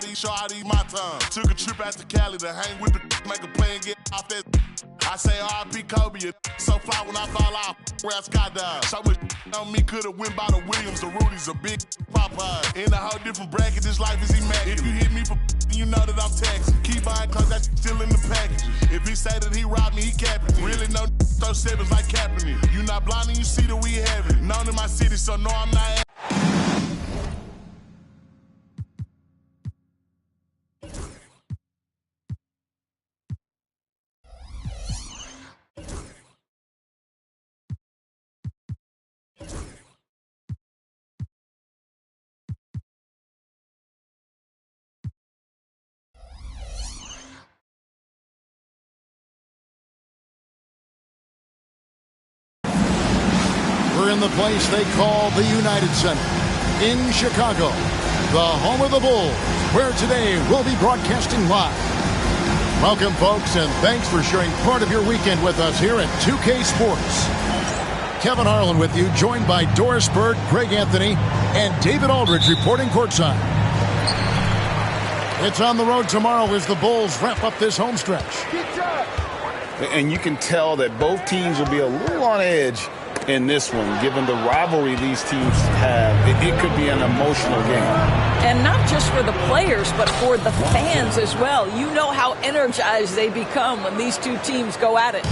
eat my tongue. Took a trip out to Cali to hang with the make a play and get off that. I say R.I.P. Kobe, so fly when I fall off. Where I skydive. So much on me could've went by the Williams, the Rudy's, a big Popeye. In a whole different bracket, this life is immaculate. If you hit me for you know that I'm taxing. Keep buying clothes, that still in the package. If he say that he robbed me, he capping. Really no throw sevens like Kaepernick. You not blind and you see that we have it. Known in my city, so no, I'm not. We're in the place they call the United Center in Chicago, the home of the Bulls, where today we'll be broadcasting live. Welcome, folks, and thanks for sharing part of your weekend with us here at 2K Sports. Kevin Harlan with you, joined by Doris Bird, Greg Anthony, and David Aldridge reporting courtside. It's on the road tomorrow as the Bulls wrap up this home stretch. And you can tell that both teams will be a little on edge in this one, given the rivalry these teams have. It could be an emotional game. And not just for the players, but for the fans as well. You know how energized they become when these two teams go at it.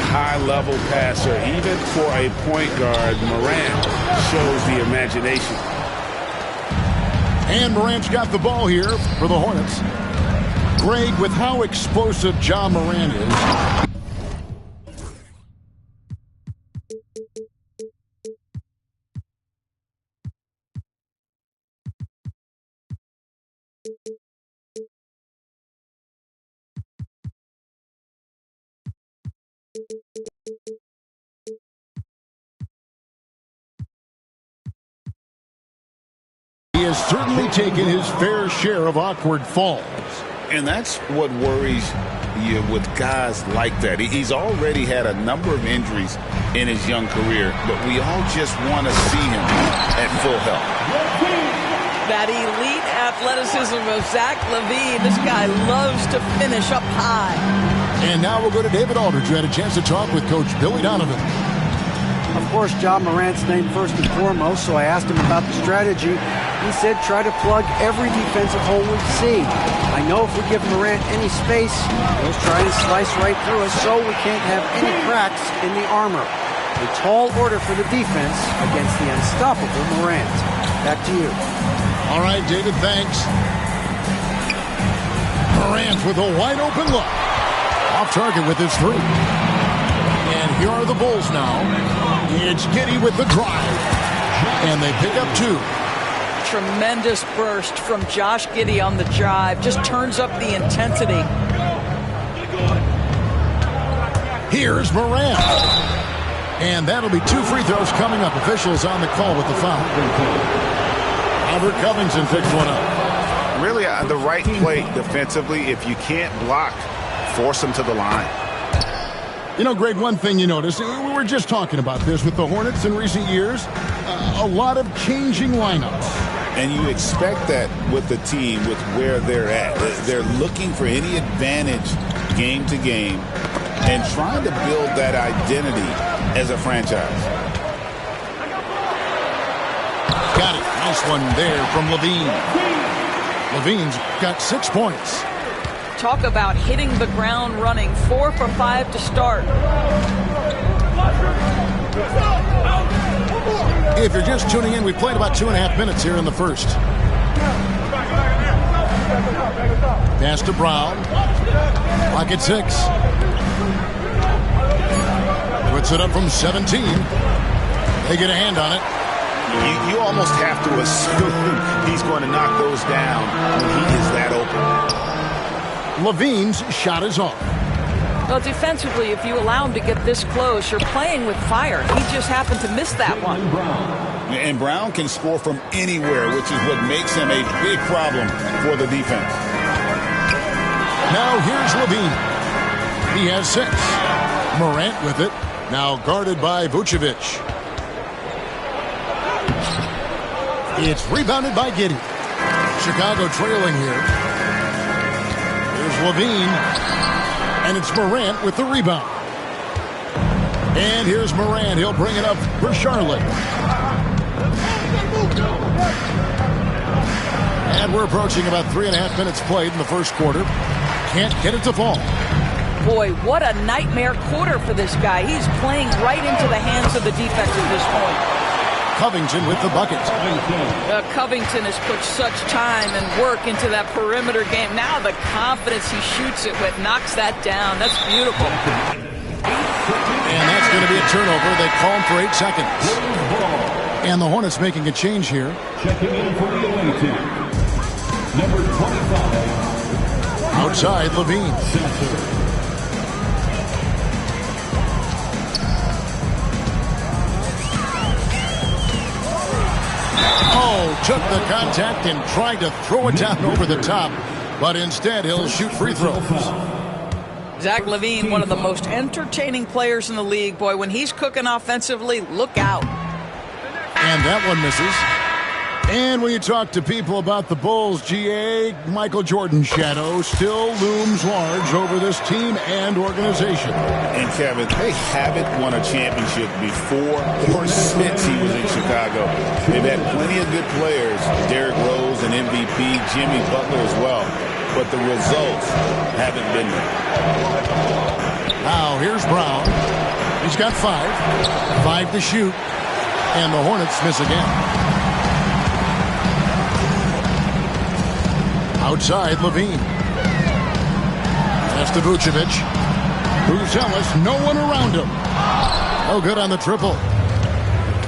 High-level passer, even for a point guard, Morant shows the imagination. And Morant's got the ball here for the Hornets. Greg, with how explosive Ja Morant is, he has certainly taken his fair share of awkward falls. And that's what worries you with guys like that. He's already had a number of injuries in his young career, but we all just want to see him at full health. That elite athleticism of Zach LaVine. This guy loves to finish up high. And now we'll go to David Aldridge, who had a chance to talk with Coach Billy Donovan. Of course, Ja Morant's named first and foremost, so I asked him about the strategy. He said try to plug every defensive hole we see. I know if we give Morant any space, he'll try and slice right through us, so we can't have any cracks in the armor. A tall order for the defense against the unstoppable Morant. Back to you. All right, David, thanks. Morant with a wide open look. Off target with his three. And here are the Bulls now. It's Giddey with the drive. And they pick up two. Tremendous burst from Josh Giddey on the drive. Just turns up the intensity. Here's Morant. And that'll be two free throws coming up. Officials on the call with the foul. Albert Covington picks one up. Really, the right play defensively. If you can't block, force them to the line. You know, Greg, one thing you notice, we were just talking about this with the Hornets in recent years, a lot of changing lineups. And you expect that with the team, with where they're at. They're looking for any advantage game to game and trying to build that identity as a franchise. Got it. Nice one there from LaVine. LaVine's got 6 points. Talk about hitting the ground running. 4 for 5 to start. If you're just tuning in, we played about 2.5 minutes here in the first. Pass to Brown. Clock at 6. Puts it up from 17. They get a hand on it. You almost have to assume he's going to knock those down when he is that open. LaVine's shot is off. Well, defensively, if you allow him to get this close, you're playing with fire. He just happened to miss that one. And Brown can score from anywhere, which is what makes him a big problem for the defense. Now here's LaVine. He has 6. Morant with it. Now guarded by Vucevic. It's rebounded by Giddey. Chicago trailing here. Here's Levine. And it's Morant with the rebound. And here's Morant. He'll bring it up for Charlotte. And we're approaching about 3.5 minutes played in the first quarter. Can't get it to fall. Boy, what a nightmare quarter for this guy. He's playing right into the hands of the defense at this point. Covington with the bucket. Covington has put such time and work into that perimeter game. Now the confidence he shoots it with knocks that down. That's beautiful. And that's going to be a turnover. They call him for 8 seconds. And the Hornets making a change here. Checking in for the away team. Number 25. Outside, Levine. Oh, took the contact and tried to throw it down over the top. But instead, he'll shoot free throws. Zach LaVine, one of the most entertaining players in the league. Boy, when he's cooking offensively, look out. And that one misses. And when you talk to people about the Bulls, GA, Michael Jordan's shadow still looms large over this team and organization. And Kevin, they haven't won a championship before or since he was in Chicago. They've had plenty of good players, Derrick Rose, an MVP, Jimmy Butler as well. But the results haven't been there. Now here's Brown. He's got 5. 5 to shoot. And the Hornets miss again. Outside, Levine. That's to Vucevic. Bruzelis, no one around him. No good on the triple.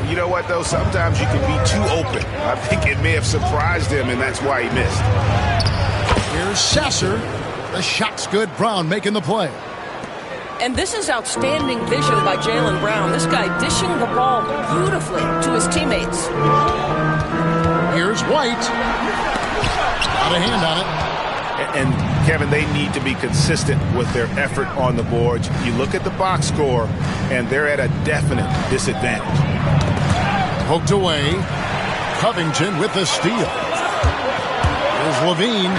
You know what, though? Sometimes you can be too open. I think it may have surprised him, and that's why he missed. Here's Sasser. The shot's good. Brown making the play. And this is outstanding vision by Jaylen Brown. This guy dishing the ball beautifully to his teammates. Here's White. Got a hand on it. And, Kevin, they need to be consistent with their effort on the boards. You look at the box score, and they're at a definite disadvantage. Poked away. Covington with the steal. Here's Levine.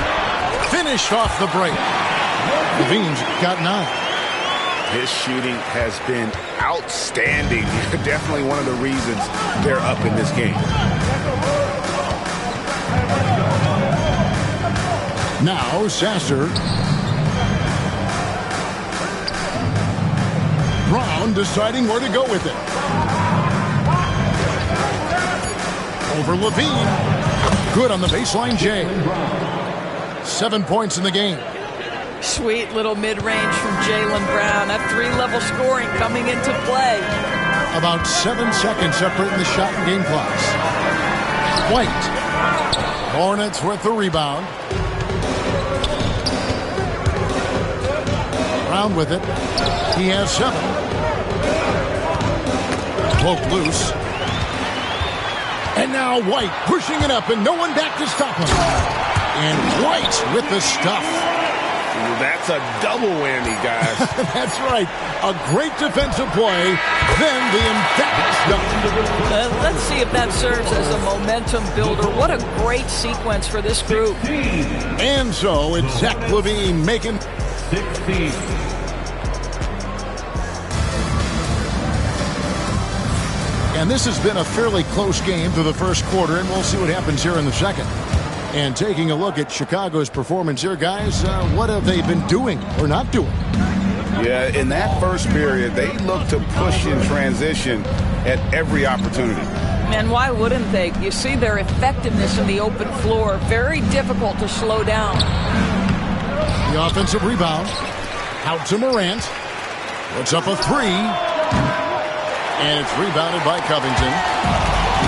Finished off the break. Levine's got 9. His shooting has been outstanding. Definitely one of the reasons they're up in this game. Now Sasser. Brown deciding where to go with it. Over Levine. Good on the baseline, Jay. 7 points in the game. Sweet little mid-range from Jaylen Brown. That 3-level scoring coming into play. About 7 seconds separating the shot and game clocks. White. Hornets with the rebound. Brown with it. He has 7. Poked loose. And now White pushing it up and no one back to stop him. And White with the stuff. That's a double whammy, guys. That's right. A great defensive play, then the emphatic stuff. Let's see if that serves as a momentum builder. What a great sequence for this group. And so it's Zach LaVine making 16. And this has been a fairly close game through the first quarter, and we'll see what happens here in the second. And taking a look at Chicago's performance here, guys, what have they been doing or not doing? Yeah, in that first period, they looked to push in transition at every opportunity. Man, why wouldn't they? You see their effectiveness in the open floor. Very difficult to slow down. The offensive rebound. Out to Morant. Puts up a 3. And it's rebounded by Covington.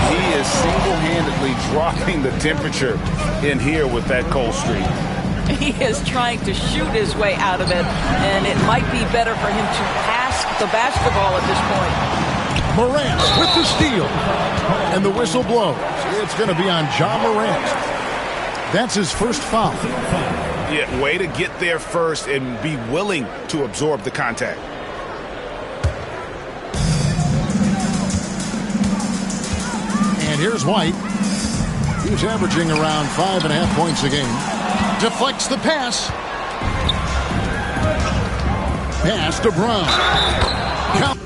He is single-handedly dropping the temperature in here with that cold streak. He is trying to shoot his way out of it, and it might be better for him to pass the basketball at this point. Morant with the steal. And the whistle blows. It's going to be on Ja Morant. That's his first foul. Yeah, way to get there first and be willing to absorb the contact. And here's White. teams averaging around 5.5 points a game. Deflects the pass. Pass to Brown. Count.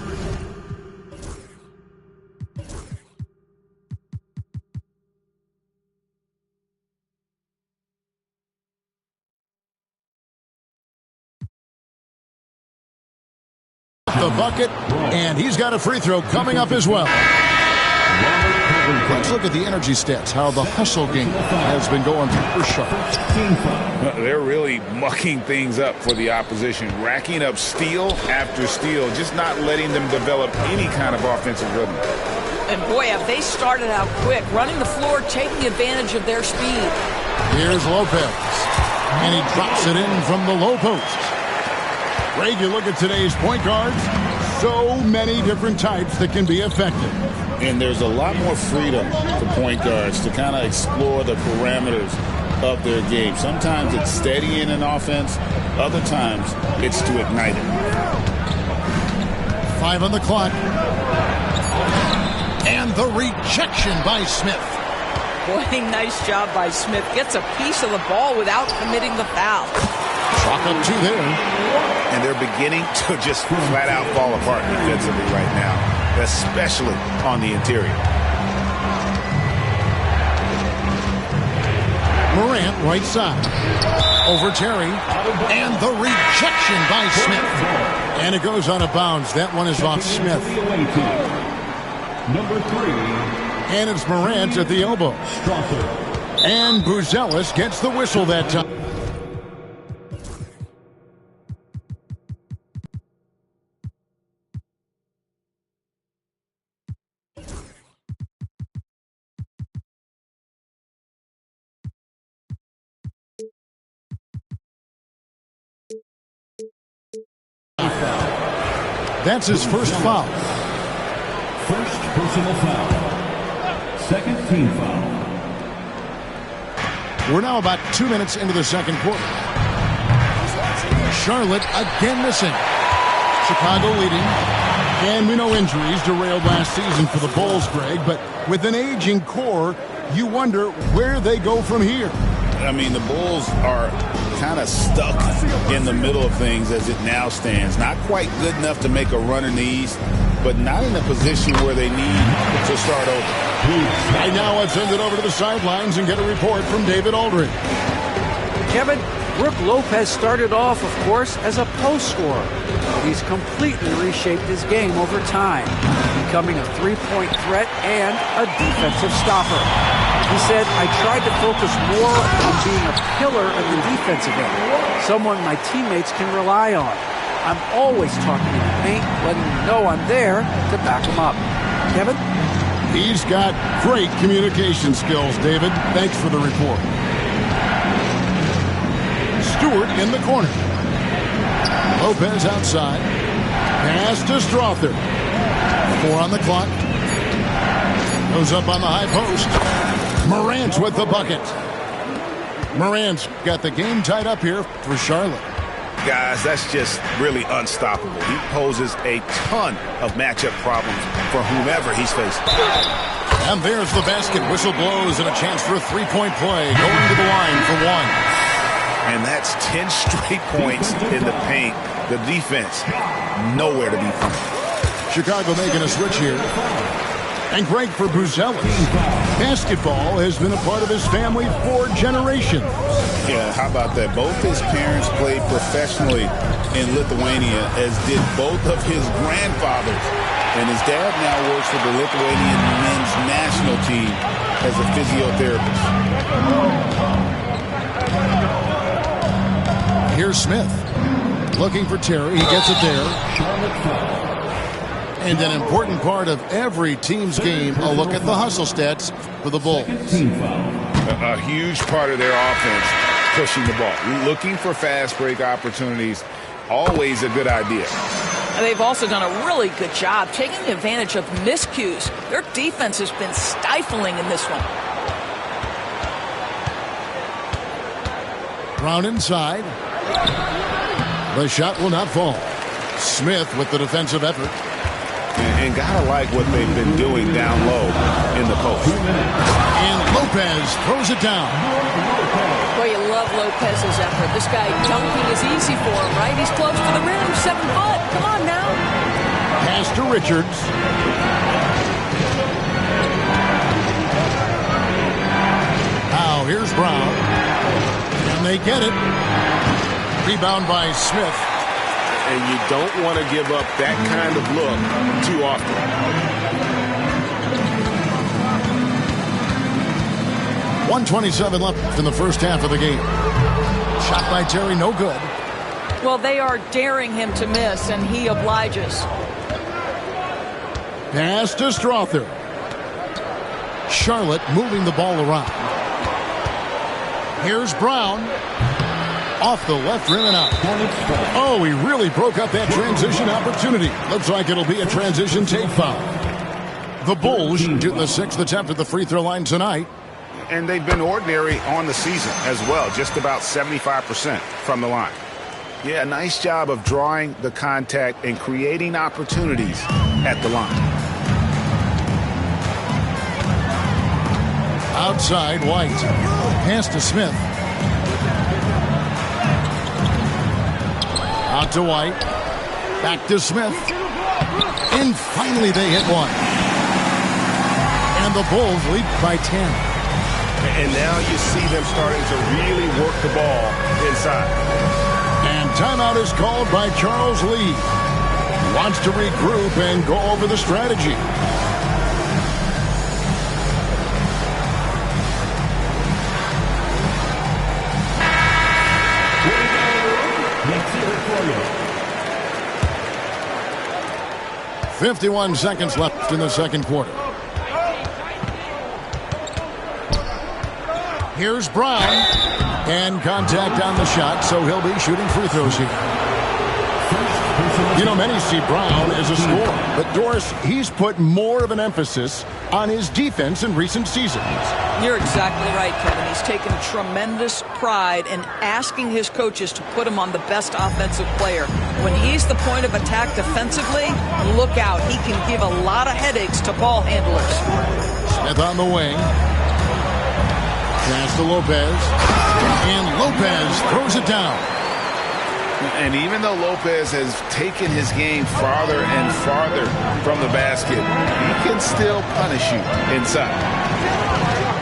The bucket, and he's got a free throw coming up as well. Let's look at the energy stats, how the hustle game has been going for Charlotte. They're really mucking things up for the opposition, racking up steal after steal, just not letting them develop any kind of offensive rhythm. And boy, have they started out quick, running the floor, taking advantage of their speed. Here's Lopez, and he drops it in from the low post. Greg, you look at today's point guards, so many different types that can be effective. And there's a lot more freedom for point guards to kind of explore the parameters of their game. Sometimes it's steadying an offense. Other times it's to ignite it. 5 on the clock. And the rejection by Smith. Boy, nice job by Smith. Gets a piece of the ball without committing the foul. Chalk up 2 there. And they're beginning to just flat out fall apart defensively right now, especially on the interior. Morant right side. Over Terry. And the rejection by Smith. And it goes out of bounds. That one is off Smith. Number 3. And it's Morant at the elbow. And Buzelis gets the whistle that time. That's his first foul. First personal foul. Second team foul. We're now about 2 minutes into the second quarter. Charlotte again missing. Chicago leading. And we know injuries derailed last season for the Bulls, Greg, but with an aging core, you wonder where they go from here. I mean, the Bulls are kind of stuck in the middle of things as it now stands. Not quite good enough to make a run in the East, but not in a position where they need to start over. Right now, let's send it over to the sidelines and get a report from David Aldridge. Kevin, Brook Lopez started off, of course, as a post scorer, but he's completely reshaped his game over time, becoming a three-point threat and a defensive stopper. He said, I tried to focus more on being a pillar at the defensive end, someone my teammates can rely on. I'm always talking in the paint, letting them know I'm there to back them up. Kevin? He's got great communication skills, David. Thanks for the report. Stewart in the corner. Lopez outside. Pass to Strother. 4 on the clock. Goes up on the high post. Morant with the bucket. Morant's got the game tied up here for Charlotte. Guys, that's just really unstoppable. He poses a ton of matchup problems for whomever he's facing. And there's the basket. Whistle blows and a chance for a three-point play. Going to the line for 1. And that's 10 straight points in the paint. The defense, nowhere to be found. Chicago making a switch here. And Greg for Buzelis. Basketball has been a part of his family for generations. Yeah, how about that? Both his parents played professionally in Lithuania, as did both of his grandfathers. And his dad now works for the Lithuanian men's national team as a physiotherapist. Here's Smith. Looking for Terry. He gets it there. And an important part of every team's game, a look at the hustle stats for the Bulls. A huge part of their offense, pushing the ball. Looking for fast break opportunities, always a good idea. And they've also done a really good job taking advantage of miscues. Their defense has been stifling in this one. Brown inside. The shot will not fall. Smith with the defensive effort. And gotta like what they've been doing down low in the post. And Lopez throws it down. Boy, you love Lopez's effort. This guy dunking is easy for him, right? He's close to the rim, 7 foot. Come on now. Pass to Richards. Now here's Brown. And they get it. Rebound by Smith. And you don't want to give up that kind of look too often. 1:27 left in the first half of the game. Shot by Terry, no good. Well, they are daring him to miss, and he obliges. Pass to Strother. Charlotte moving the ball around. Here's Brown. Off the left rim and out. Oh, he really broke up that transition opportunity. Looks like it'll be a transition take foul. The Bulls shoot the 6th attempt at the free throw line tonight. And they've been ordinary on the season as well, just about 75% from the line. Yeah, nice job of drawing the contact and creating opportunities at the line. Outside, White. Pass to Smith. Out to White. Back to Smith. And finally they hit one. And the Bulls lead by 10. And now you see them starting to really work the ball inside. And timeout is called by Charles Lee. Wants to regroup and go over the strategy. Let's hear it for you. 51 seconds left in the second quarter. Here's Brown. And contact on the shot, so he'll be shooting free throws here. You know, many see Brown as a scorer, but Doris, he's put more of an emphasis on his defense in recent seasons. You're exactly right, Kevin. He's taken tremendous pride in asking his coaches to put him on the best offensive player. When he's the point of attack defensively, look out. He can give a lot of headaches to ball handlers. Smith on the wing. Pass to Lopez. And Lopez throws it down. And even though Lopez has taken his game farther and farther from the basket, he can still punish you inside.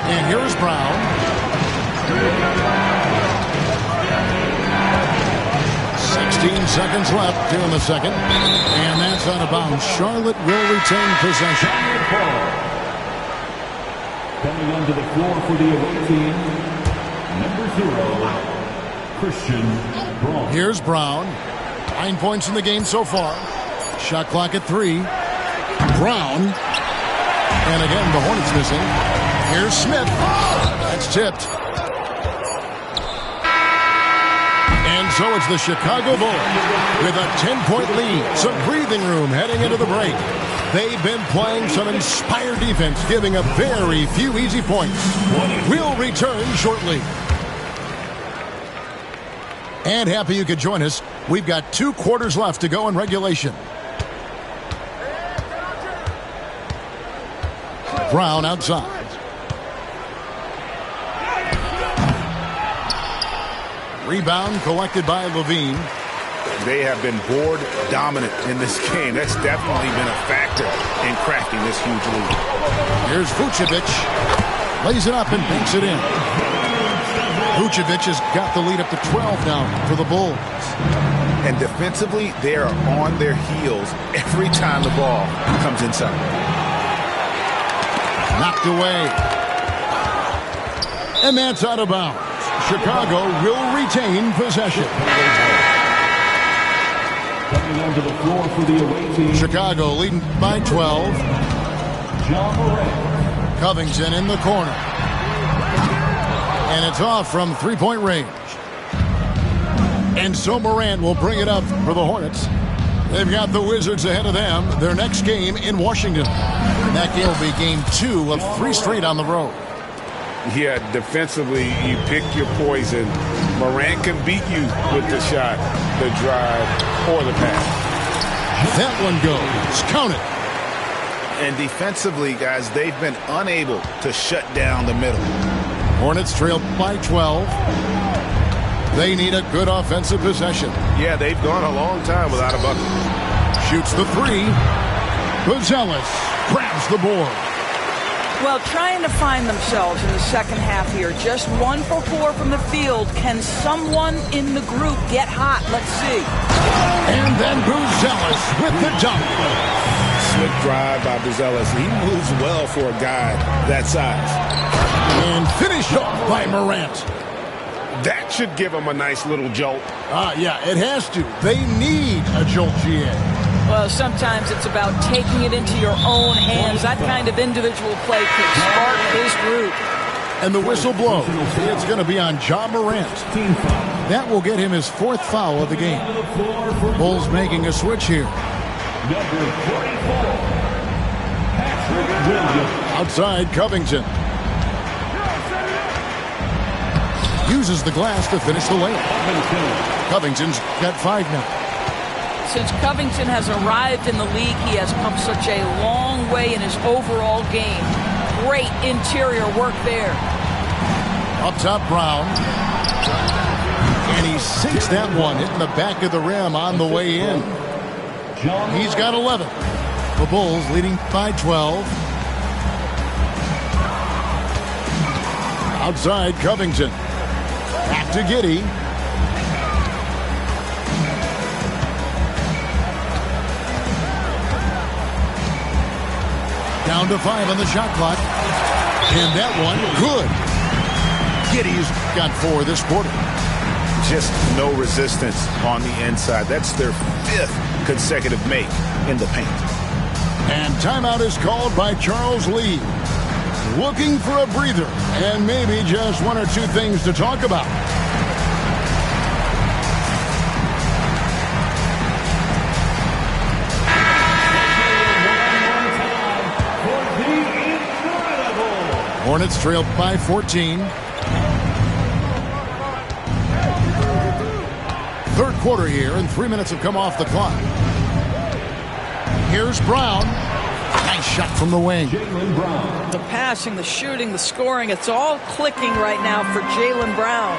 And here's Brown. 16 seconds left here in the second. And that's out of bounds. Charlotte will retain possession. Coming onto the floor for the away team, number 0, Christian Braun. Here's Brown. 9 points in the game so far. Shot clock at 3. Brown. And again, the Hornets missing. Here's Smith. That's tipped. And so it's the Chicago Bulls with a 10-point lead. Some breathing room heading into the break. They've been playing some inspired defense, giving up very few easy points. We'll return shortly. And happy you could join us. We've got 2 quarters left to go in regulation. Brown outside. Rebound collected by Levine. They have been board dominant in this game. That's definitely been a factor in cracking this huge lead. Here's Vucevic. Lays it up and banks it in. Vucevic has got the lead up to 12 now for the Bulls. And defensively, they are on their heels every time the ball comes inside. Knocked away. And that's out of bounds. Chicago will retain possession. Coming onto the floor for the away team, Chicago leading by 12. John Morant. Covington in the corner. And it's off from three-point range. And so Morant will bring it up for the Hornets. They've got the Wizards ahead of them. Their next game in Washington. And that game will be game 2 of 3 straight on the road. Yeah, defensively, you pick your poison. Morant can beat you with the shot, the drive, or the pass. That one goes. Count it. And defensively, guys, they've been unable to shut down the middle. Hornets trail by 12. They need a good offensive possession. Yeah, they've gone a long time without a bucket. Shoots the three. Buzelis grabs the board. Well, trying to find themselves in the second half here. Just 1 for 4 from the field. Can someone in the group get hot? Let's see. And then Buzelis with the dunk. Slick drive by Buzelis. He moves well for a guy that size. And finished off by Morant. That should give them a nice little jolt. Yeah, it has to. They need a jolt, GA. Well, sometimes it's about taking it into your own hands. That kind of individual play can spark his group. And the whistle blows. It's going to be on Ja Morant. That will get him his 4th foul of the game. Bulls making a switch here. Number 44, Patrick Williams. Outside, Covington. Uses the glass to finish the layup. Covington's got 5 now. Since Covington has arrived in the league, he has come such a long way in his overall game. Great interior work there. Up top, Brown. And he sinks that one, hitting the back of the rim on the way in. He's got 11. The Bulls leading by 12. Outside, Covington. Back to Giddey. Down to 5 on the shot clock. And that one, good. Giddey's got 4 this quarter. Just no resistance on the inside. That's their 5th consecutive make in the paint. And timeout is called by Charles Lee. Looking for a breather and maybe just 1 or 2 things to talk about. Hornets trailed by 14. 3rd quarter here, and 3 minutes have come off the clock. Here's Brown. Nice shot from the wing. The passing, the shooting, the scoring, it's all clicking right now for Jaylen Brown.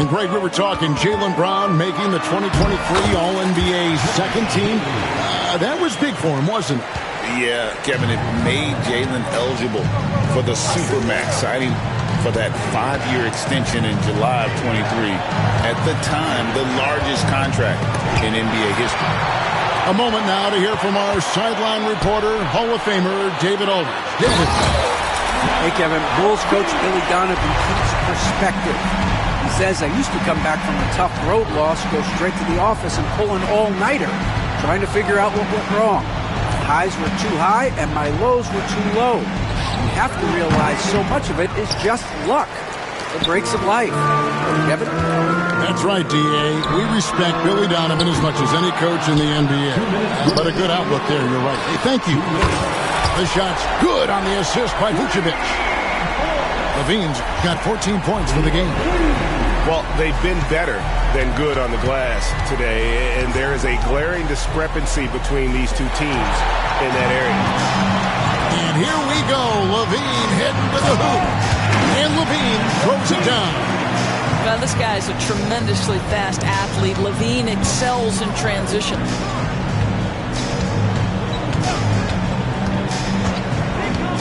And Greg, we were talking Jaylen Brown making the 2023 All-NBA second team. That was big for him, wasn't it? Yeah, Kevin, it made Jaylen eligible for the Supermax, signing for that 5-year extension in July of 23. At the time, the largest contract in NBA history. A moment now to hear from our sideline reporter, Hall of Famer David Aldridge. David. Hey, Kevin. Bulls coach Billy Donovan keeps perspective. He says, I used to come back from a tough road loss, go straight to the office and pull an all-nighter, trying to figure out what went wrong. My highs were too high and my lows were too low. You have to realize so much of it is just luck. The breaks of life. Kevin? That's right, D.A. We respect Billy Donovan as much as any coach in the NBA. But a good outlook there, you're right. Hey, thank you. The shot's good on the assist by Vucevic. Levine's got 14 points for the game. Well, they've been better than good on the glass today, and there is a glaring discrepancy between these two teams in that area. And here we go. Levine heading to the hoop. And Levine throws it down. Well, this guy's a tremendously fast athlete. Levine excels in transition.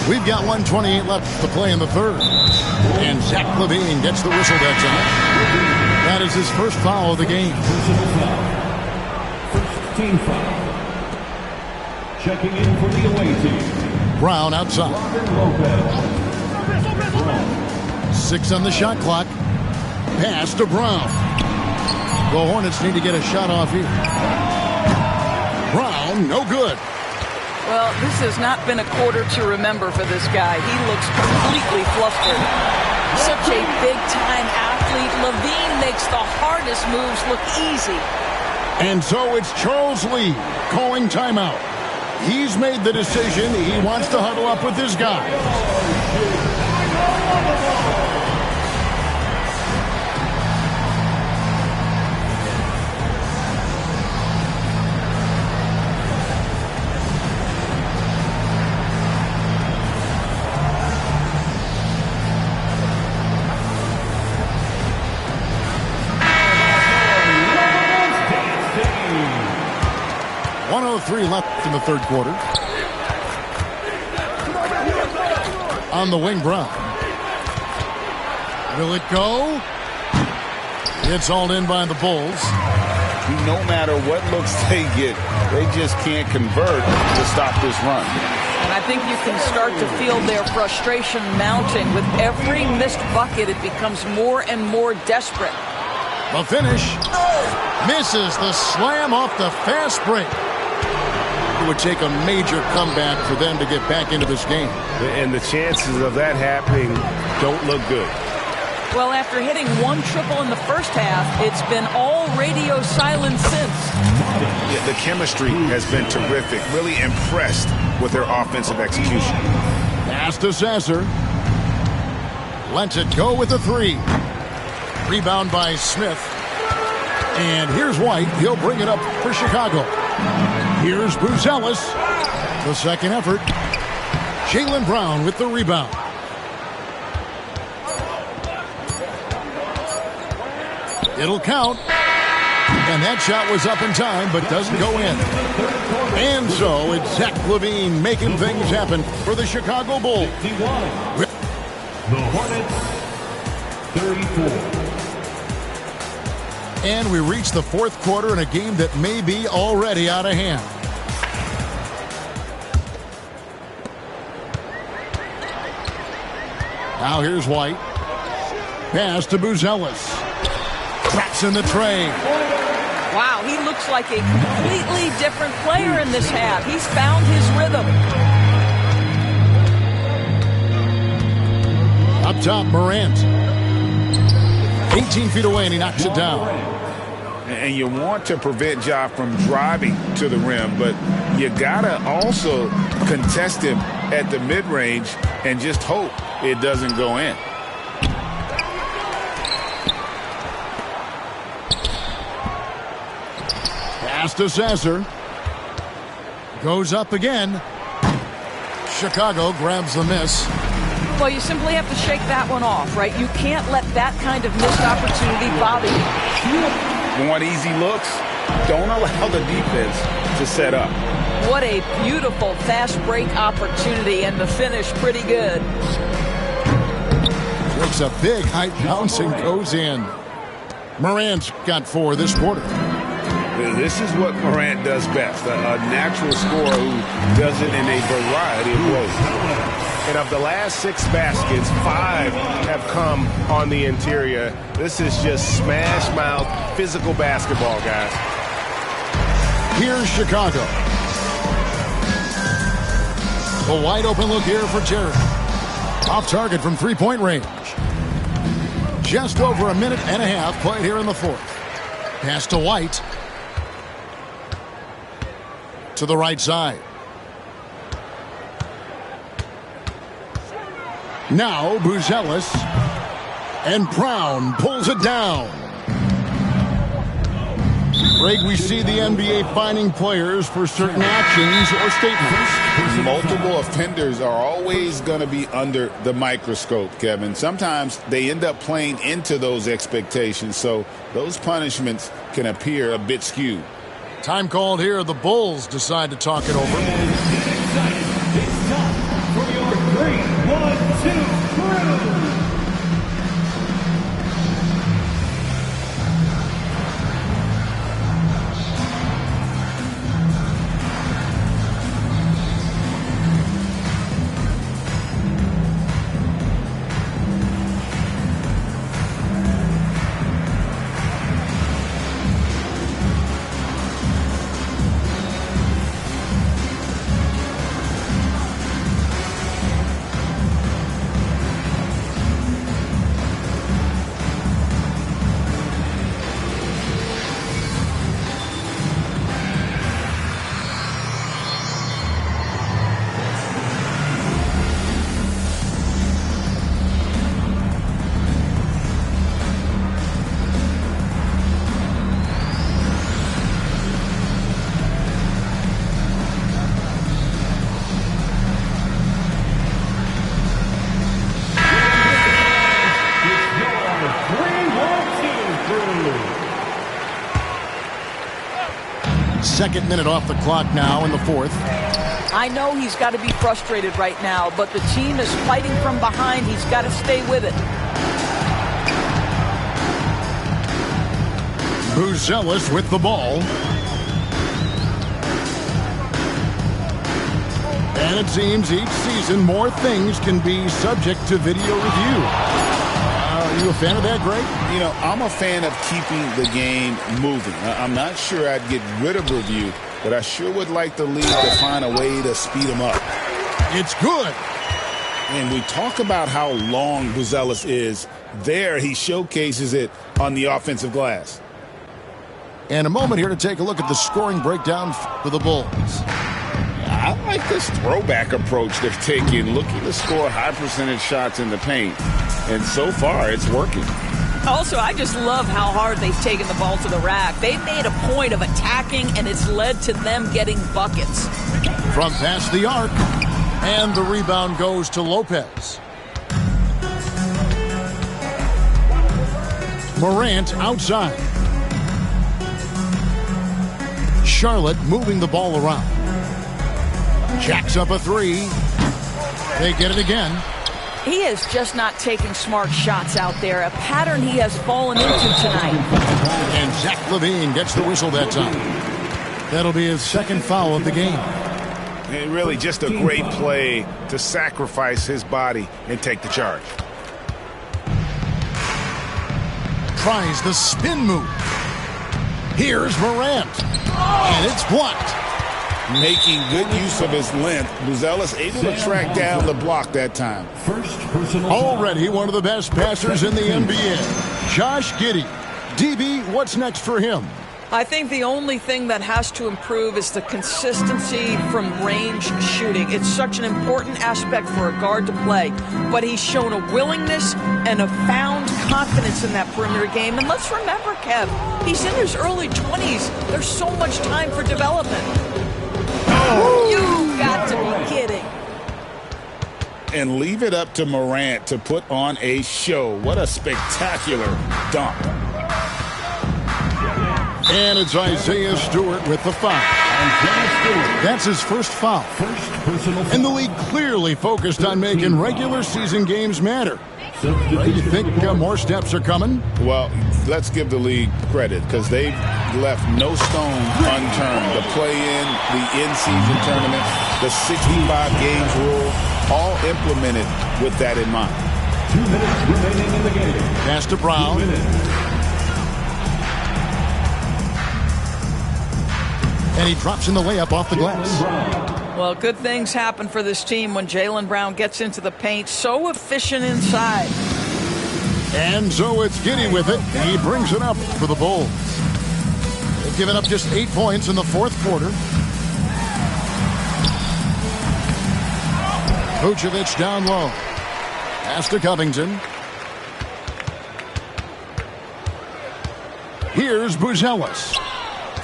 We've got 1:28 left to play in the 3rd. And Zach Levine gets the whistle that time. That is his first foul of the game. First team foul. Checking in for the away team. Brown outside. 6 on the shot clock. Pass to Brown. The Hornets need to get a shot off here. Brown, no good. Well, this has not been a quarter to remember for this guy. He looks completely flustered. Such a big-time athlete. Levine makes the hardest moves look easy. And so it's Charles Lee calling timeout. He's made the decision. He wants to huddle up with his guy. 3 left in the third quarter. On the wing, Brown. Will it go? It's hauled in by the Bulls. No matter what looks they get, they just can't convert to stop this run. And I think you can start to feel their frustration mounting. With every missed bucket, it becomes more and more desperate. The finish. Misses the slam off the fast break. It would take a major comeback for them to get back into this game. And the chances of that happening don't look good. Well, after hitting 1 triple in the first half, it's been all radio silence since. Yeah, the chemistry has been terrific. Really impressed with their offensive execution. Pass to Sasser. Lets it go with the 3. Rebound by Smith. And here's White. He'll bring it up for Chicago. Here's Buzelis. The second effort. Jaylen Brown with the rebound. It'll count. And that shot was up in time, but doesn't go in. And so it's Zach LaVine making things happen for the Chicago Bulls. The Hornets, 34. And we reach the fourth quarter in a game that may be already out of hand. Now here's White. Pass to Buzelis. Traps in the tray. Wow, he looks like a completely different player in this half. He's found his rhythm. Up top, Morant. 18 feet away, and he knocks it down. And you want to prevent Ja from driving to the rim, but you gotta also contest him at the mid-range and just hope it doesn't go in. Pass to Sasser. Goes up again. Chicago grabs the miss. Well, you simply have to shake that one off, right? You can't let that kind of missed opportunity bother you. Want easy looks? Don't allow the defense to set up. What a beautiful fast break opportunity, and the finish pretty good. Takes a big height bounce and goes in. Morant's got 4 this quarter. This is what Morant does best, a natural scorer who does it in a variety of ways. And of the last 6 baskets, 5 have come on the interior. This is just smash mouth physical basketball, guys. Here's Chicago. A wide open look here for Jarrett. Off target from 3-point range. Just over a minute and a half played here in the fourth. Pass to White. To the right side. Now Buzelis. And Brown pulls it down. Greg, we see the NBA fining players for certain actions or statements. Multiple offenders are always going to be under the microscope, Kevin. Sometimes they end up playing into those expectations, so those punishments can appear a bit skewed. Time called here. The Bulls decide to talk it over. It's time for your 3-1-2 crew. Second minute off the clock now in the fourth. I know he's got to be frustrated right now, but the team is fighting from behind. He's got to stay with it. Buzelis with the ball. And it seems each season more things can be subject to video review. Are you a fan of that, Greg? You know, I'm a fan of keeping the game moving. I'm not sure I'd get rid of review, but I sure would like the league to find a way to speed them up. It's good. And we talk about how long Buzelis is. There, he showcases it on the offensive glass. And a moment here to take a look at the scoring breakdown for the Bulls. I like this throwback approach they're taking, looking to score high percentage shots in the paint. And so far, it's working. Also, I just love how hard they've taken the ball to the rack. They've made a point of attacking, and it's led to them getting buckets. From past the arc, and the rebound goes to Lopez. Morant outside. Charlotte moving the ball around. Jacks up a three. They get it again. He is just not taking smart shots out there, a pattern he has fallen into tonight. And Zach LaVine gets the whistle that time. That'll be his second foul of the game. And really just a great play to sacrifice his body and take the charge. Tries the spin move. Here's Morant. And it's blocked. Making good use of his length, Buzelis able to track down the block that time. Already one of the best passers in the NBA. Josh Giddey. DB, what's next for him? I think the only thing that has to improve is the consistency from range shooting. It's such an important aspect for a guard to play. But he's shown a willingness and a found confidence in that perimeter game. And let's remember, Kev, he's in his early 20s. There's so much time for development. Oh, you've got to be kidding. And leave it up to Morant to put on a show. What a spectacular dunk. And it's Isaiah Stewart with the foul. That's his first foul. And the league clearly focused on making regular season games matter. Do you think more steps are coming? Well, let's give the league credit because they've left no stone unturned. The play-in, the in-season tournament, the 65 games rule, all implemented with that in mind. 2 minutes remaining in the game. Pass to Brown. And he drops in the layup off the glass. Well, good things happen for this team when Jaylen Brown gets into the paint. So efficient inside. And so it's Giddey with it. He brings it up for the Bulls. They've given up just 8 points in the fourth quarter. Vucevic down low. Pass to Covington. Here's Buzelis.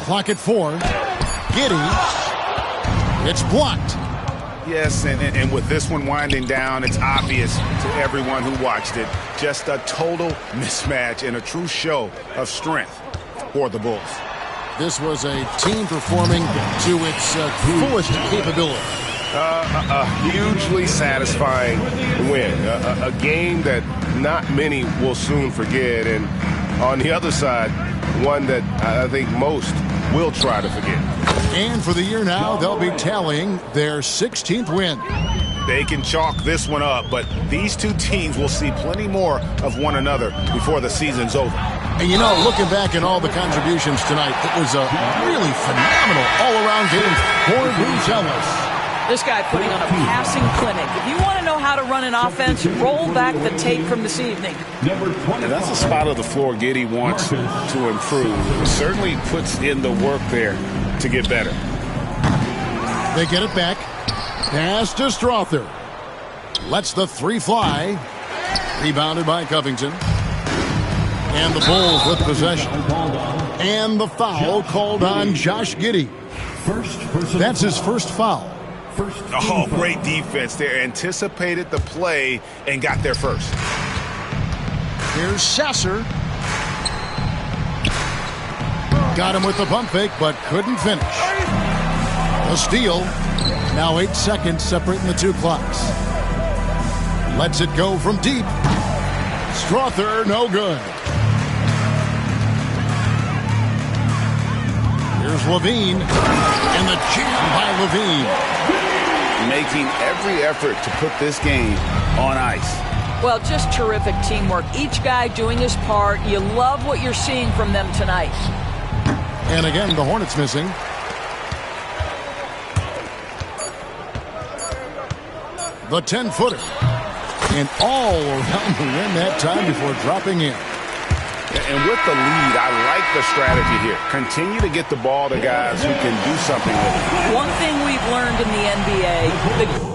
Clock at 4. Giddey. It's blocked. Yes, and with this one winding down, it's obvious to everyone who watched it. Just a total mismatch and a true show of strength for the Bulls. This was a team performing to its fullest capability. A hugely satisfying win. A game that not many will soon forget. And on the other side, one that I think most will try to forget. And for the year now, they'll be tallying their 16th win. They can chalk this one up, but these two teams will see plenty more of one another before the season's over. And you know, looking back at all the contributions tonight, it was a really phenomenal all-around game for Buzelis. This guy putting on a passing clinic. If you want to know how to run an offense, roll back the tape from this evening. And that's a spot of the floor Giddey wants to improve. He certainly puts in the work there to get better. They get it back. Pass to Strother. Lets the three fly. Rebounded by Covington. And the Bulls with possession. And the foul called on Josh Giddey. That's his first foul. Oh, great defense there. Anticipated the play and got there first. Here's Sasser. Got him with the pump fake, but couldn't finish. A steal. Now 8 seconds separating the two clocks. Lets it go from deep. Strother, no good. Here's Levine. And the jam by Levine. Making every effort to put this game on ice. Well, just terrific teamwork. Each guy doing his part. You love what you're seeing from them tonight. And again, the Hornets missing. The 10-footer. And all around the rim that time before dropping in. And with the lead, I like the strategy here. Continue to get the ball to guys who can do something with it. One thing we've learned in the NBA, the